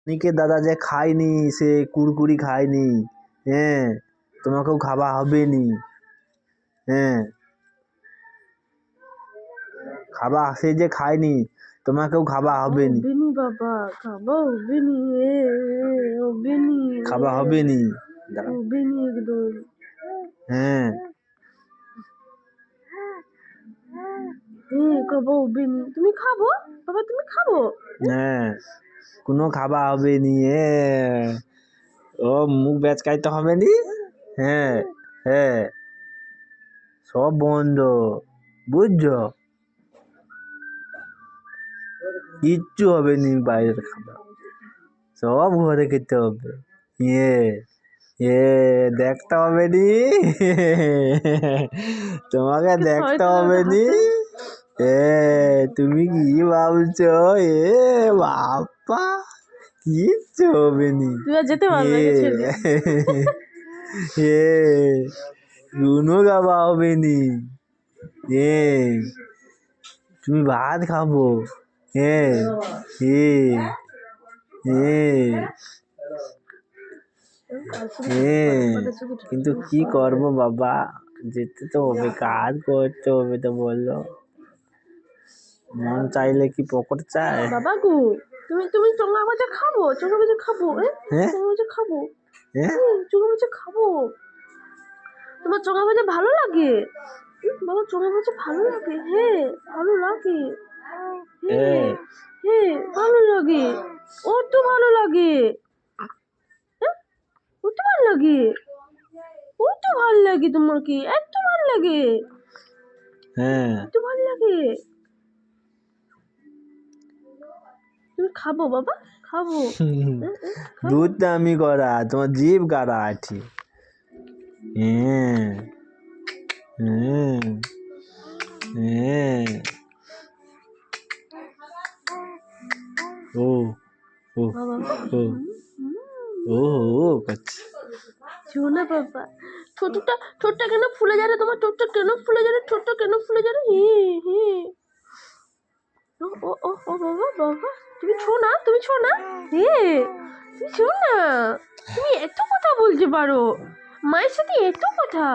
নিকের দাদা যে খায়নি, সে কুরকুরি খায়নি, হ্যাঁ তোমাকেও খাওয়া হবে নি, হ্যাঁ খাওয়া সে যে খায়নি তোমাকেও খাওয়া হবে নি, হবেনি বাবা, খাওয়া হবেনি, হবেনি, খাওয়া হবে নি, হবেনি একদম। হ্যাঁ খাওয়া হবেনি, তুমি খাবো বাবা, তুমি খাবো। হ্যাঁ কোনো খাওয়া হবে নি, ও মুখ বেচকাইতে হবে নি, হ্যাঁ হ্যাঁ সব বন্ধ, বুঝছো, কিচ্ছু হবে নি বাইরের খাবার, সব ঘরে খেতে হবে, ইয়ে দেখতে হবে নি, তোমাকে দেখতে হবে নি, তুমি কি ভাবছো, বাপ্পা কিচ্ছু হবে নি, তুই আর যেতে পারবে না, ছেড়ে দে। কোনো খাওয়া হবে নি, তুমি ভাত খাবো, কিন্তু কি করবো বাবা, যেতে তো হবে, কাজ করতে হবে, তো বললো মন চাইলে কি পকেট চায়। বাবা গো, তুমি চোঙা ভাজা খাবো, চোঙা ভাজা খাবো, চোঙা ভাজা খাবো, চোঙা ভাজা খাবো। তোমার চোঙা ভাজা ভালো লাগে বাবা, চোঙা ভাজা ভালো লাগে, হ্যাঁ ভালো লাগে, হ্যাঁ ভালো লাগে, ও তো ভালো লাগে, ও তো ভালো লাগে, ও তো ভালো লাগে, তোমার কি এত ভালো লাগে, এত ভালো লাগে, তুমি খাবো বাবা, খাবো। দুধ দামি করা, তোমার জিভ গাড়া আছে, ও ও ও ও করছে, শোনা বাবা, ঠোঁটটা কেন ফুলে যায়, তোমার ঠোঁটটা কেন ফুলে যায়, ঠোঁটটা কেন ফুলে যায়, ও বাবা বাবা, তুমি ছো না, তুমি ছো না, তুমি ছো না, তুমি এত কথা বলতে পারো, মায়ের সাথে এত কথা।